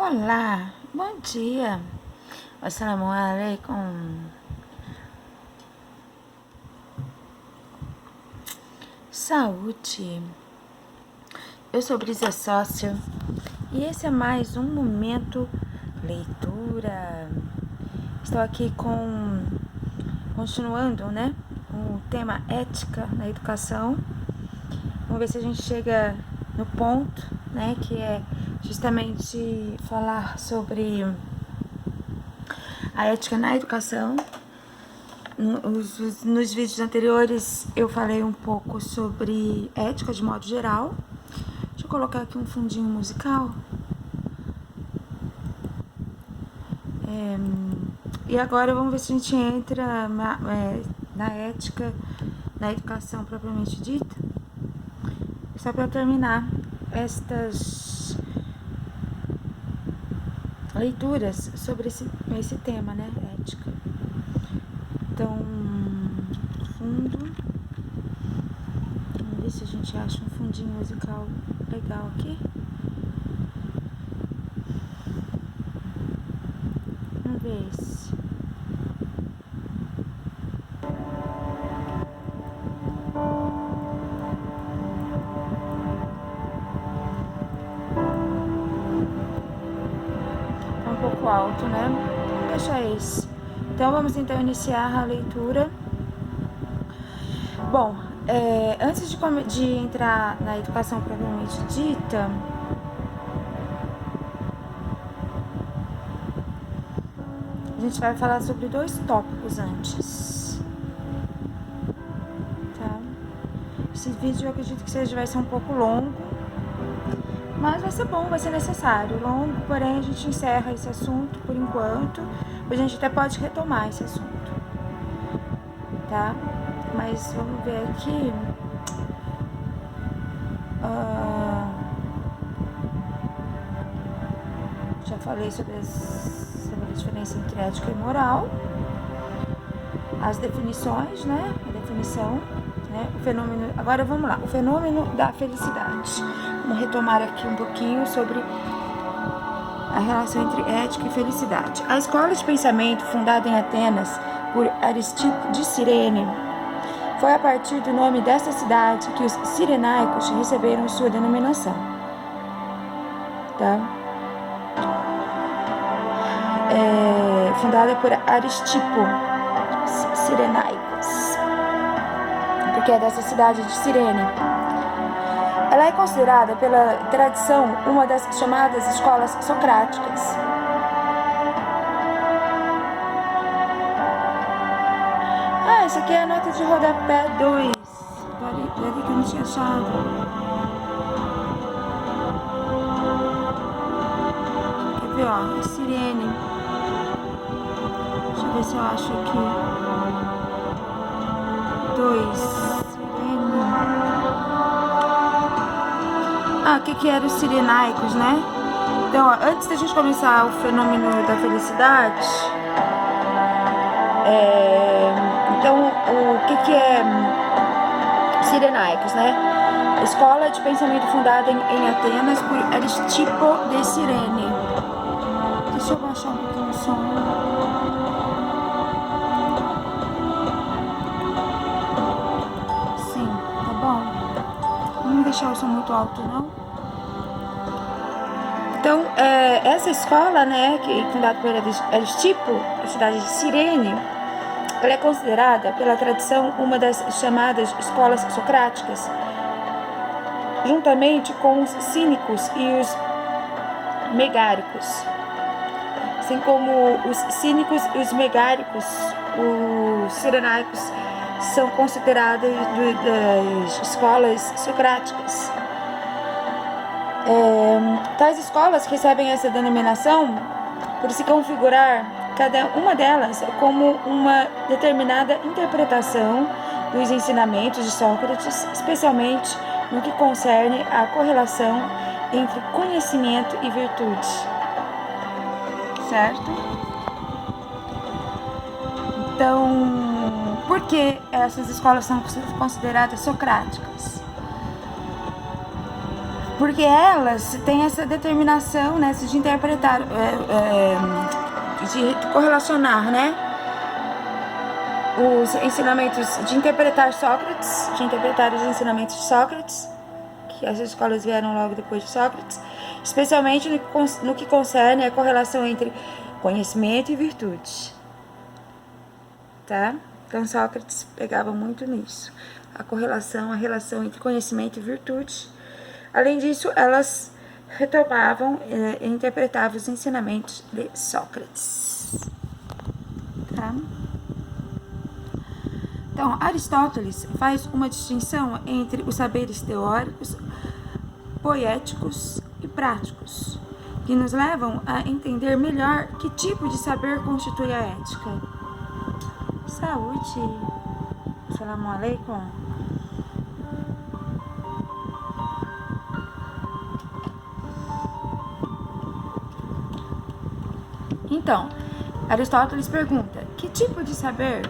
Olá, bom dia. Assalamu alaikum. Saúde. Eu sou Brisa Sócia e esse é mais um momento leitura. Estou aqui continuando, com o tema ética na educação. Vamos ver se a gente chega no ponto, que é justamente falar sobre a ética na educação. Nos vídeos anteriores eu falei um pouco sobre ética de modo geral. Deixa eu colocar aqui um fundinho musical. E agora vamos ver se a gente entra na ética na educação propriamente dita. Só para terminar estas leituras sobre esse tema, ética. Então, fundo. Vamos ver se a gente acha um fundinho musical legal aqui. Vamos ver se. Tá um pouco alto, né? Vou deixar esse. Então, vamos então iniciar a leitura. Bom, antes de entrar na educação propriamente dita, a gente vai falar sobre 2 tópicos antes. Tá? Esse vídeo eu acredito que vai ser um pouco longo, mas vai ser bom, vai ser necessário. Longo, porém a gente encerra esse assunto por enquanto. A gente até pode retomar esse assunto, tá? Mas vamos ver aqui. Já falei sobre a diferença entre ética e moral. As definições, a definição, o fenômeno. Agora vamos lá, o fenômeno da felicidade. Vamos retomar aqui um pouquinho sobre a relação entre ética e felicidade. A escola de pensamento, fundada em Atenas por Aristipo de Cirene, foi a partir do nome desta cidade que os cirenaicos receberam sua denominação. Tá? Fundada por Aristipo Cirenaicos, porque é dessa cidade de Cirene. Ela é considerada pela tradição uma das chamadas escolas socráticas. Isso aqui é a nota de rodapé 2. Peraí que eu não tinha achado. Quer ver, ó? Cirene. Deixa eu ver se eu acho aqui. 2. Cirene. O que eram os cirenaicos, Então, ó, antes da gente começar o fenômeno da felicidade, então, o que é cirenaicos, Escola de pensamento fundada em Atenas por Aristipo de Cirene. Deixa eu baixar um pouquinho o som. Sim, tá bom? Não vou deixar o som muito alto, não. Então, essa escola, que é fundada por Aristipo, a cidade de Cirene, ela é considerada pela tradição uma das chamadas escolas socráticas, juntamente com os cínicos e os megáricos. Assim como os cínicos e os megáricos, os cirenaicos são considerados das escolas socráticas. Tais escolas recebem essa denominação por se configurar cada uma delas como uma determinada interpretação dos ensinamentos de Sócrates, especialmente no que concerne à correlação entre conhecimento e virtude. Certo? Então, por que essas escolas são consideradas socráticas? Porque elas têm essa determinação, né, de interpretar, de correlacionar, né, os ensinamentos, de interpretar Sócrates, de interpretar os ensinamentos de Sócrates, que as escolas vieram logo depois de Sócrates, especialmente no que concerne a correlação entre conhecimento e virtude, tá? Então Sócrates pegava muito nisso, a relação entre conhecimento e virtude. Além disso, elas retomavam e interpretavam os ensinamentos de Sócrates, tá? Então, Aristóteles faz uma distinção entre os saberes teóricos, poéticos e práticos, que nos levam a entender melhor que tipo de saber constitui a ética. Saúde! Assalamu alaikum! Então, Aristóteles pergunta: que tipo de saber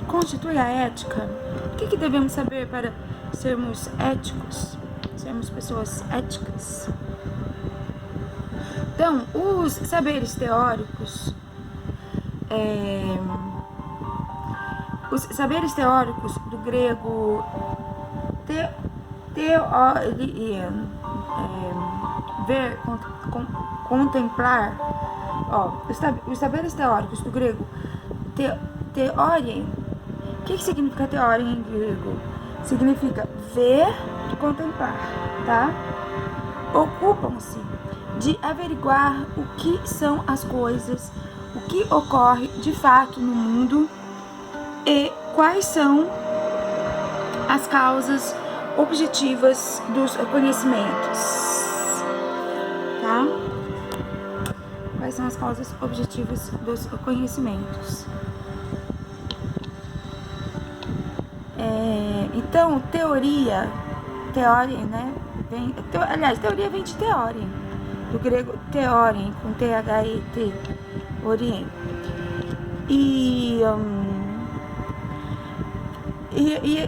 constitui a ética? O que devemos saber para sermos éticos? Sermos pessoas éticas? Então, os saberes teóricos, do grego ver, contemplar, os saberes teóricos do grego teorien. O que significa teorien em grego? Significa ver e contemplar, tá? Ocupam-se de averiguar o que são as coisas, o que ocorre de fato no mundo e quais são as causas objetivas dos conhecimentos, tá? Quais são as causas objetivas dos conhecimentos? Então, teoria, né? Teoria vem de teorem, do grego teorem, com T-H-E-T, orien. E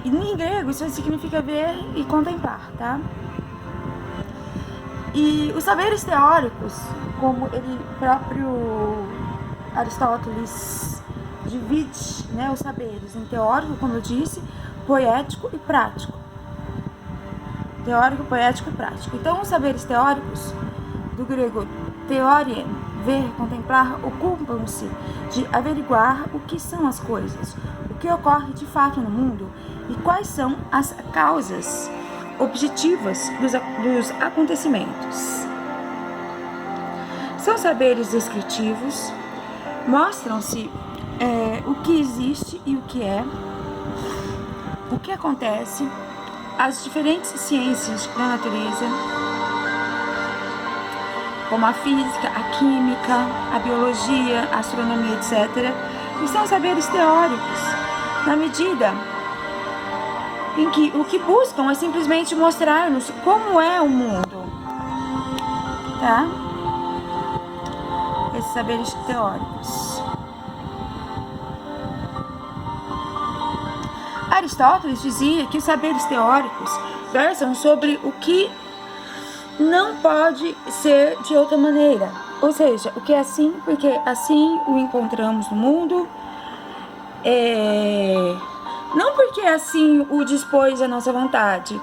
em grego isso significa ver e contemplar, tá? E os saberes teóricos, como ele próprio Aristóteles divide, né, os saberes em teórico, como eu disse, poético e prático. Teórico, poético e prático. Então, os saberes teóricos, do grego teorien, ver, contemplar, ocupam-se de averiguar o que são as coisas, o que ocorre de fato no mundo e quais são as causas objetivas dos acontecimentos. São saberes descritivos, mostram-se o que existe e o que acontece, as diferentes ciências da natureza, como a física, a química, a biologia, a astronomia, etc. E são saberes teóricos, na medida em que o que buscam é simplesmente mostrar-nos como é o mundo, tá? Esses saberes teóricos. Aristóteles dizia que os saberes teóricos versam sobre o que não pode ser de outra maneira. Ou seja, o que é assim, porque assim o encontramos no mundo, não porque assim o dispôs a nossa vontade.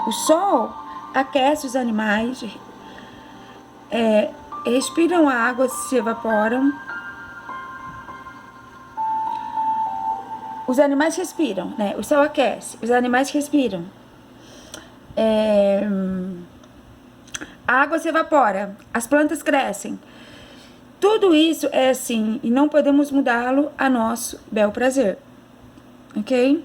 O sol aquece os animais, respiram a água, se evaporam. Os animais respiram, né? O sol aquece, os animais respiram. A água se evapora, as plantas crescem. Tudo isso é assim e não podemos mudá-lo a nosso bel prazer, ok?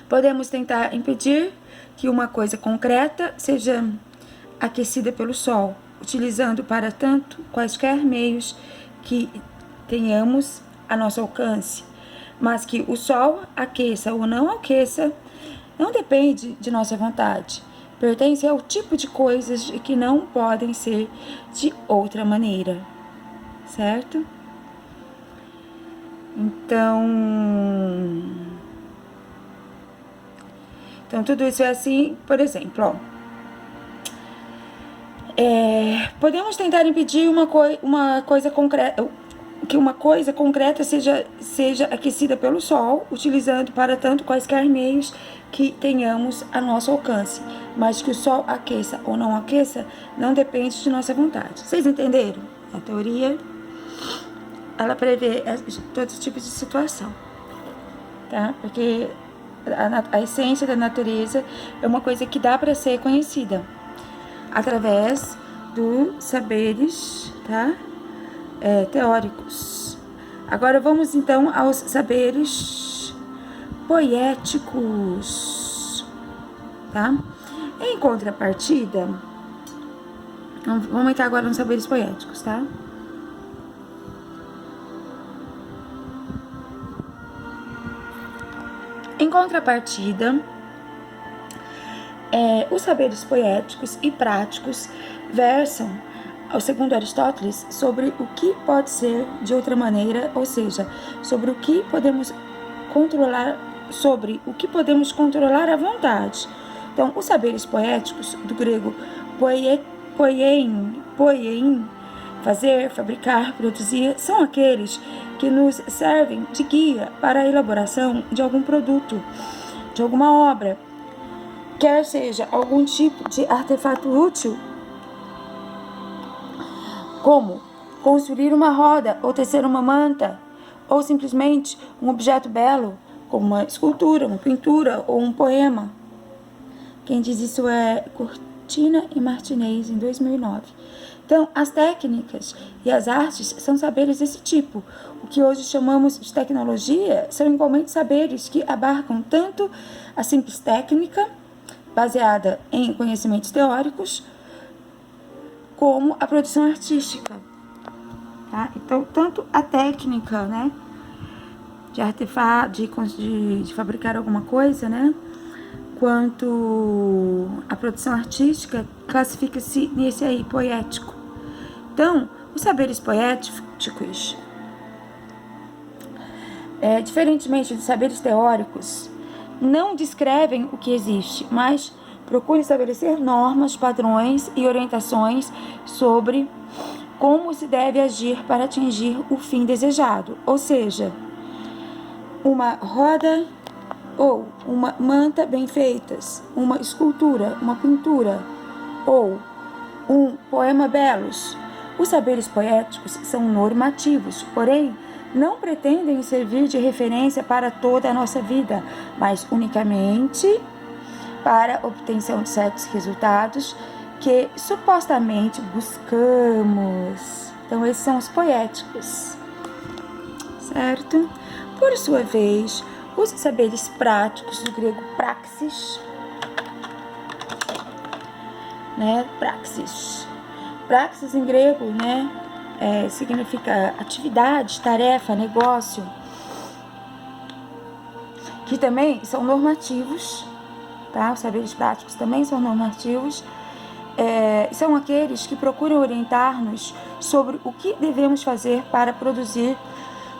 Podemos tentar impedir que uma coisa concreta seja aquecida pelo sol, utilizando para tanto quaisquer meios que tenhamos a nosso alcance, mas que o sol aqueça ou não aqueça não depende de nossa vontade. Pertence ao tipo de coisas que não podem ser de outra maneira, certo? Então tudo isso é assim, por exemplo, Podemos tentar impedir uma coisa concreta, que uma coisa concreta seja aquecida pelo Sol, utilizando para tanto quaisquer meios que tenhamos a nosso alcance, mas que o Sol aqueça ou não aqueça não depende de nossa vontade. Vocês entenderam? A teoria, ela prevê todos os tipos de situação, tá? Porque a essência da natureza é uma coisa que dá para ser conhecida através dos saberes, tá? Teóricos. Agora vamos então aos saberes poéticos, tá? Em contrapartida, vamos entrar agora nos saberes poéticos, tá? Em contrapartida, os saberes poéticos e práticos versam, segundo Aristóteles, sobre o que pode ser de outra maneira, ou seja, sobre o que podemos controlar à vontade. Então, os saberes poéticos, do grego poiein, fazer, fabricar, produzir, são aqueles que nos servem de guia para a elaboração de algum produto, de alguma obra, quer seja algum tipo de artefato útil, como construir uma roda ou tecer uma manta, ou simplesmente um objeto belo, como uma escultura, uma pintura ou um poema. Quem diz isso é Cortina e Martinez, em 2009. Então, as técnicas e as artes são saberes desse tipo. O que hoje chamamos de tecnologia são igualmente saberes que abarcam tanto a simples técnica, baseada em conhecimentos teóricos, como a produção artística. Tá? Então, tanto a técnica, né, de artefato, de fabricar alguma coisa, né, quanto a produção artística, classifica-se nesse aí, poético. Então, os saberes poéticos, diferentemente dos saberes teóricos, não descrevem o que existe, mas procuram estabelecer normas, padrões e orientações sobre como se deve agir para atingir o fim desejado, ou seja, uma roda ou uma manta bem feitas, uma escultura, uma pintura ou um poema belos. Os saberes poéticos são normativos, porém não pretendem servir de referência para toda a nossa vida, mas unicamente para a obtenção de certos resultados que supostamente buscamos. Então, esses são os poéticos, certo? Por sua vez, os saberes práticos, do grego praxis, né? Praxis em grego, né? Significa atividade, tarefa, negócio, que também são normativos, tá? Os saberes práticos também são normativos. São aqueles que procuram orientar-nos sobre o que devemos fazer para produzir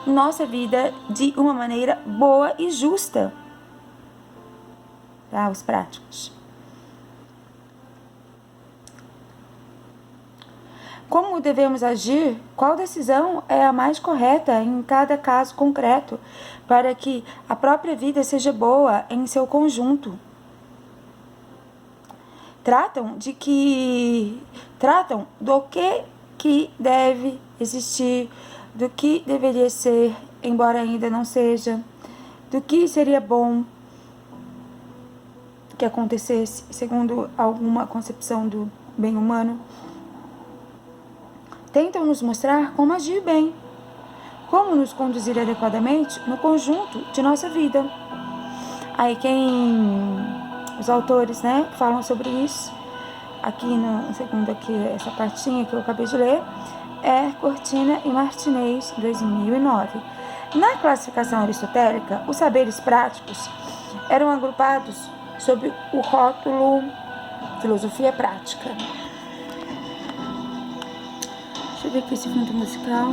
nossa vida de uma maneira boa e justa, tá? Os práticos. Como devemos agir? Qual decisão é a mais correta em cada caso concreto para que a própria vida seja boa em seu conjunto? Tratam do que deve existir, do que deveria ser, embora ainda não seja, do que seria bom que acontecesse segundo alguma concepção do bem humano. Tentam nos mostrar como agir bem, como nos conduzir adequadamente no conjunto de nossa vida. Aí os autores, né, que falam sobre isso, aqui segundo aqui essa partinha que eu acabei de ler, é Cortina e Martinez, 2009. Na classificação aristotélica, os saberes práticos eram agrupados sob o rótulo filosofia prática. Deixa eu ver aqui esse fundo musical.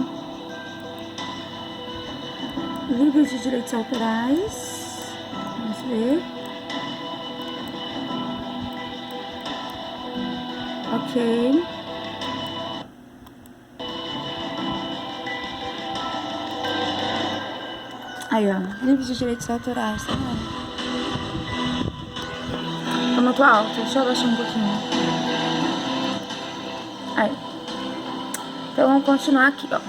Livros de direitos autorais. Vamos ver. Ok. Aí, ó, livros de direitos autorais, tá vendo? Tô muito alto, deixa eu abaixar um pouquinho. Aí. Então, vamos continuar aqui, ó.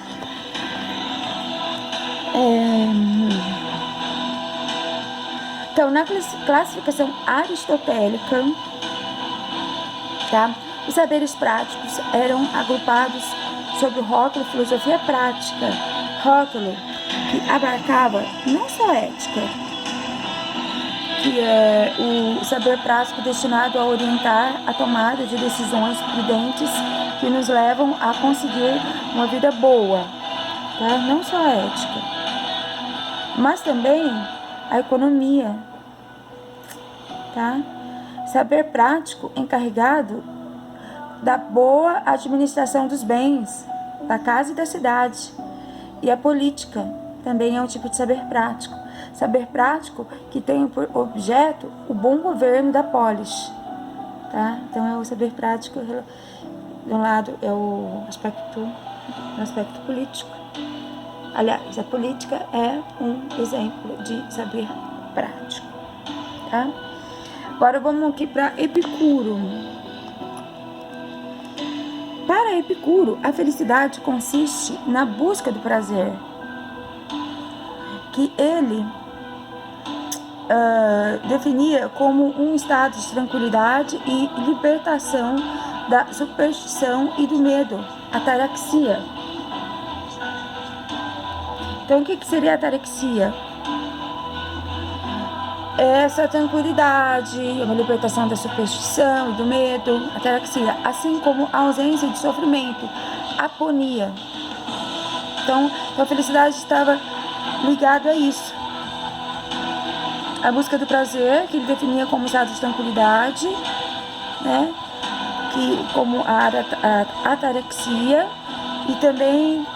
Então, na classificação aristotélica, tá? Os saberes práticos eram agrupados sob o rótulo filosofia prática, rótulo que abarcava não só ética, que é o saber prático destinado a orientar a tomada de decisões prudentes que nos levam a conseguir uma vida boa, tá? Não só a ética, mas também a economia, tá? Saber prático encarregado da boa administração dos bens, da casa e da cidade. E a política também é um tipo de saber prático. Saber prático que tem por objeto o bom governo da polis, tá? Então é o saber prático, de um lado é o aspecto político. Aliás, a política é um exemplo de saber prático, tá? Agora vamos aqui para Epicuro. Para Epicuro, a felicidade consiste na busca do prazer, que ele definia como um estado de tranquilidade e libertação da superstição e do medo, ataraxia. Então, o que seria a ataraxia? Essa tranquilidade, uma libertação da superstição e do medo, ataraxia, assim como a ausência de sofrimento, aponia. Então, a felicidade estava ligada a isso. A busca do prazer, que ele definia como estado de tranquilidade, né? Que, como a ataraxia, e também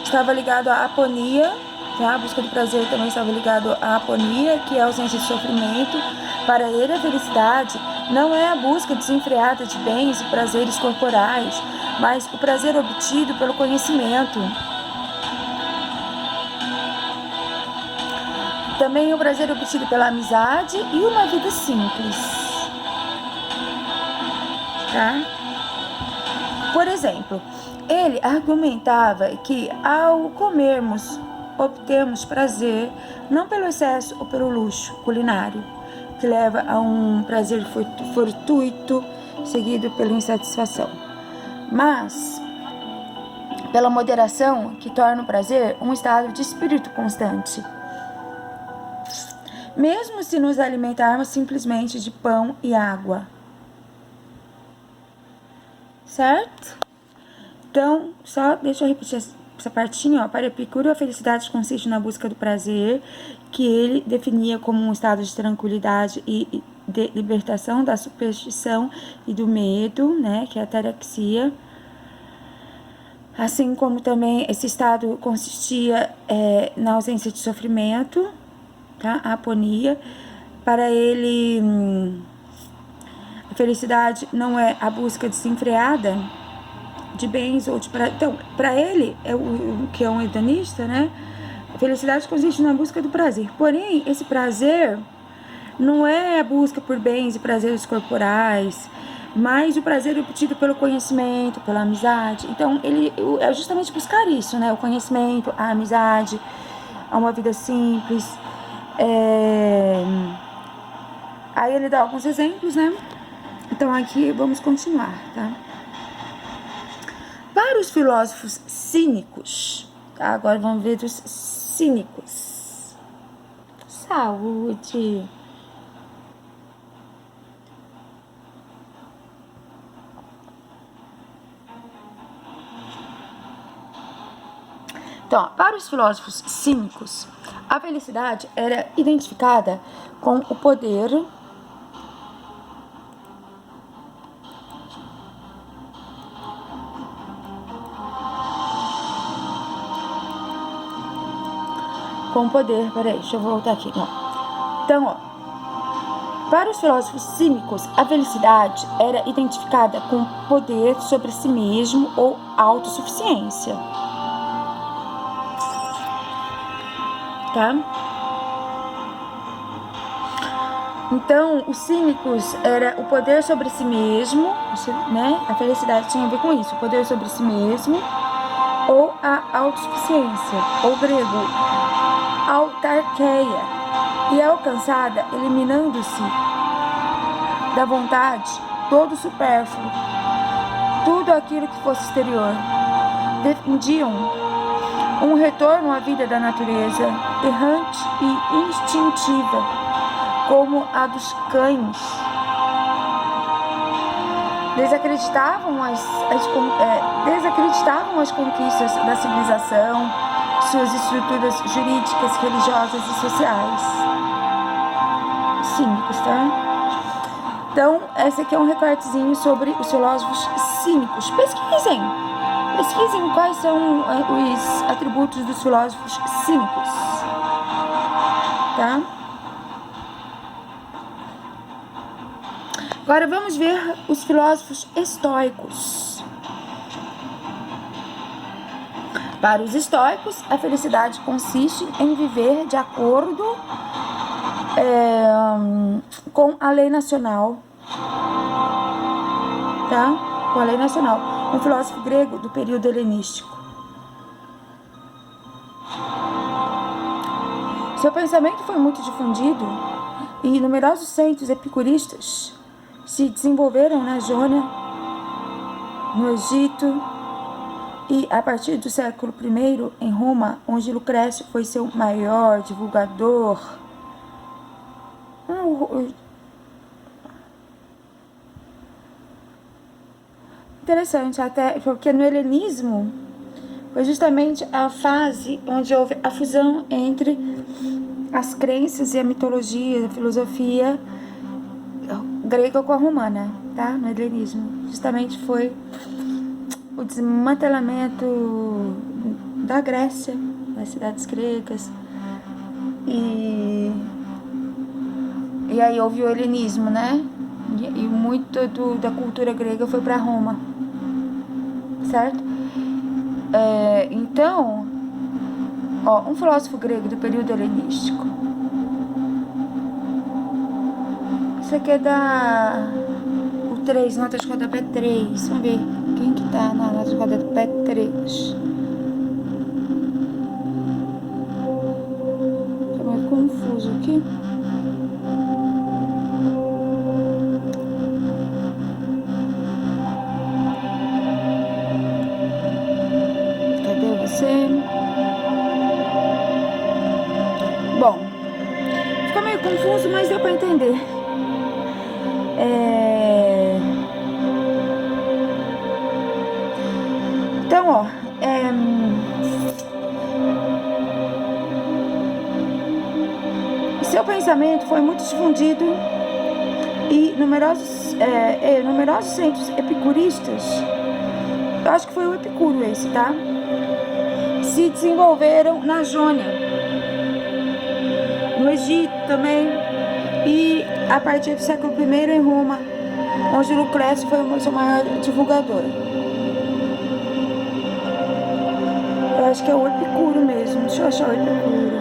estava ligado à aponia. A busca do prazer também estava ligado à aponia, que é a ausência de sofrimento. Para ele, a felicidade não é a busca desenfreada de bens e prazeres corporais, mas o prazer obtido pelo conhecimento. Também o prazer obtido pela amizade e uma vida simples. Tá? Por exemplo, ele argumentava que ao comermos obtemos prazer não pelo excesso ou pelo luxo culinário, que leva a um prazer fortuito, seguido pela insatisfação, mas pela moderação, que torna o prazer um estado de espírito constante. Mesmo se nos alimentarmos simplesmente de pão e água. Certo? Então, só deixa eu repetir essa partinha, ó. Para Epicuro, a felicidade consiste na busca do prazer, que ele definia como um estado de tranquilidade e de libertação da superstição e do medo, né, que é a ataraxia. Assim como também esse estado consistia na ausência de sofrimento, tá? A aponia. Para ele, a felicidade não é a busca desenfreada de bens ou de prazer. Então, para ele, que é um hedonista, né? A felicidade consiste na busca do prazer. Porém, esse prazer não é a busca por bens e prazeres corporais, mas o prazer obtido pelo conhecimento, pela amizade. Então, ele é justamente buscar isso, né? O conhecimento, a amizade, uma vida simples. Aí ele dá alguns exemplos, né? Então, aqui vamos continuar, tá? Para os filósofos cínicos, tá? Agora vamos ver dos cínicos. Saúde. Então, para os filósofos cínicos, a felicidade era identificada com o poder peraí, deixa eu voltar aqui. Não. Então, ó, para os filósofos cínicos, a felicidade era identificada com poder sobre si mesmo ou autossuficiência. tá? Então, os cínicos era o poder sobre si mesmo, né? A felicidade tinha a ver com isso, o poder sobre si mesmo, ou a autossuficiência, ou grego, autarqueia, e é alcançada eliminando-se da vontade todo o supérfluo, tudo aquilo que fosse exterior. Defendiam um retorno à vida da natureza, errante e instintiva, como a dos cães. Desacreditavam as conquistas da civilização, suas estruturas jurídicas, religiosas e sociais. Cínicos, tá? Então, esse aqui é um recortezinho sobre os filósofos cínicos. Pesquisem quais são os atributos dos filósofos cínicos, tá? Agora vamos ver os filósofos estoicos. Para os estoicos, a felicidade consiste em viver de acordo com a lei nacional, tá? Com a lei nacional. Um filósofo grego do período helenístico. Seu pensamento foi muito difundido e numerosos centros epicuristas se desenvolveram na Jônia, no Egito e a partir do século I em Roma, onde Lucrécio foi seu maior divulgador. Interessante, até porque no helenismo foi justamente a fase onde houve a fusão entre as crenças e a mitologia, a filosofia grega com a romana, tá? No helenismo. Justamente foi o desmantelamento da Grécia, das cidades gregas. E aí houve o helenismo, né? E muito da cultura grega foi para Roma, certo? Então, um filósofo grego do período helenístico. Isso aqui é o 3, nota de rodapé 3. Vamos ver quem que tá na nota de rodapé 3. Tá meio confuso aqui. Cadê você? Bom, ficou meio confuso, mas deu pra entender. Então, seu pensamento foi muito difundido e numerosos centros epicuristas, eu acho que foi o Epicuro esse, tá? Se desenvolveram na Jônia, no Egito também, e a partir do século I em Roma, onde Lucrécio foi o seu maior divulgador. Eu acho que é o Epicuro mesmo, deixa eu achar o Epicuro.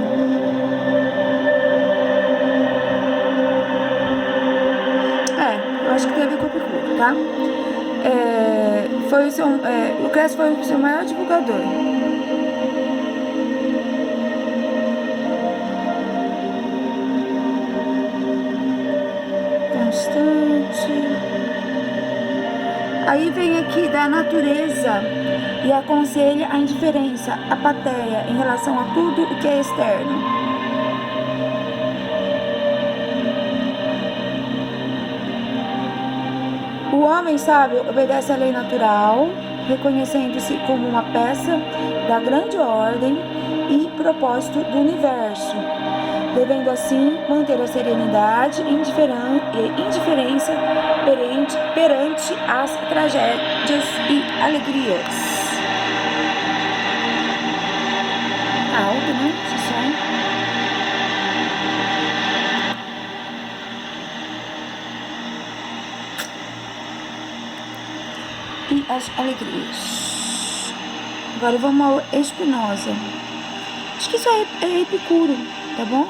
Eu acho que tem a ver com o Epicuro, tá? Lucrécio foi o seu maior divulgador. Aí vem aqui da natureza e aconselha a indiferença, a apatia em relação a tudo o que é externo. O homem sábio obedece à lei natural, reconhecendo-se como uma peça da grande ordem e propósito do universo, devendo assim manter a serenidade e indiferença perante as tragédias e alegrias. Alto, né? Esse som. E as alegrias. Agora vamos ao Spinoza. Acho que isso é Epicuro, tá bom?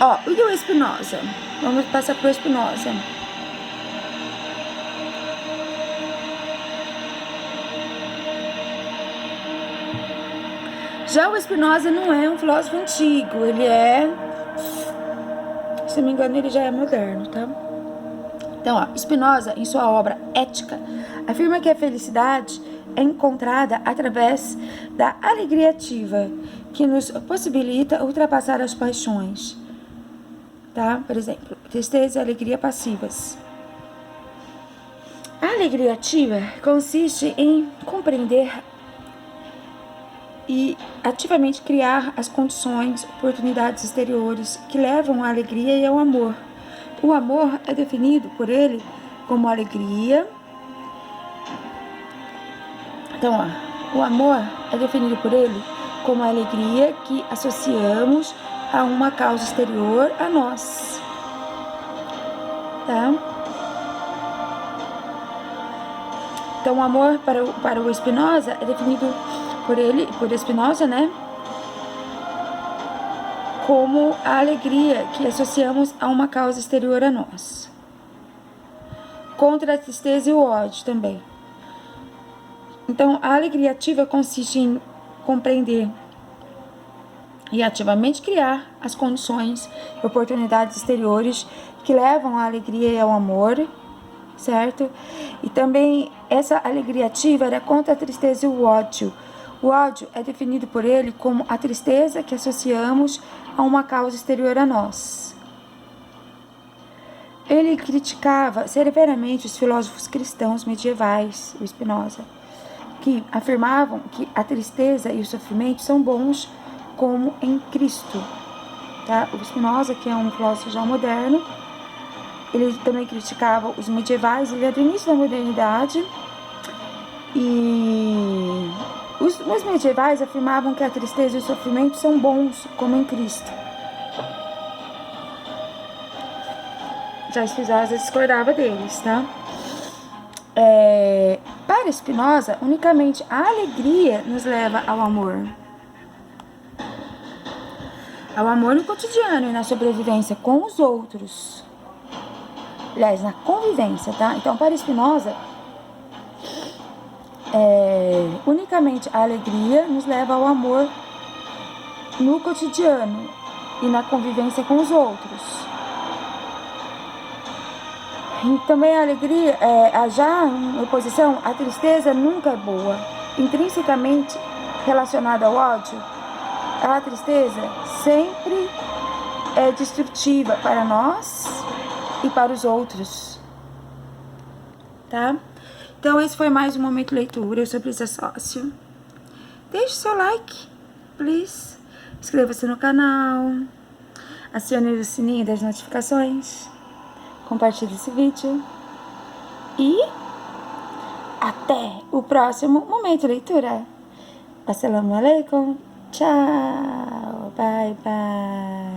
Ó, e o Spinoza? Vamos passar pro Spinoza. Já o Spinoza não é um filósofo antigo, ele é, se não me engano, ele já é moderno, tá? Então, ó, Spinoza, em sua obra Ética, afirma que a felicidade é encontrada através da alegria ativa, que nos possibilita ultrapassar as paixões, tá? Por exemplo, tristeza e alegria passivas. A alegria ativa consiste em compreender e ativamente criar as condições, oportunidades exteriores que levam à alegria e ao amor. O amor é definido por ele como alegria. Então, ó, o amor é definido por ele como a alegria que associamos a uma causa exterior a nós. Tá? Então, o amor para o Spinoza é definido por Spinoza, né? Como a alegria que associamos a uma causa exterior a nós. Contra a tristeza e o ódio também. Então, a alegria ativa consiste em compreender e ativamente criar as condições e oportunidades exteriores que levam à alegria e ao amor, certo? E também essa alegria ativa era contra a tristeza e o ódio. O ódio é definido por ele como a tristeza que associamos a uma causa exterior a nós. Ele criticava severamente os filósofos cristãos medievais, o Spinoza, que afirmavam que a tristeza e o sofrimento são bons como em Cristo. Tá? O Spinoza, que é um filósofo já moderno, ele também criticava os medievais, ele é do início da modernidade, e os medievais afirmavam que a tristeza e o sofrimento são bons como em Cristo. Já Spinoza discordava deles, tá? Para Spinoza, unicamente a alegria nos leva ao amor. Ao amor no cotidiano e na sobrevivência com os outros. Aliás, na convivência, tá? Então, para Spinoza, unicamente a alegria nos leva ao amor no cotidiano e na convivência com os outros. E também a alegria, já em oposição, a tristeza nunca é boa. Intrinsecamente relacionada ao ódio, a tristeza sempre é destrutiva para nós e para os outros. Tá? Então, esse foi mais um Momento Leitura sobre Ser Sócio. Deixe seu like, please. Inscreva-se no canal. Acione o sininho das notificações. Compartilhe esse vídeo. E até o próximo Momento Leitura. Assalamu alaikum. Tchau. Bye, bye.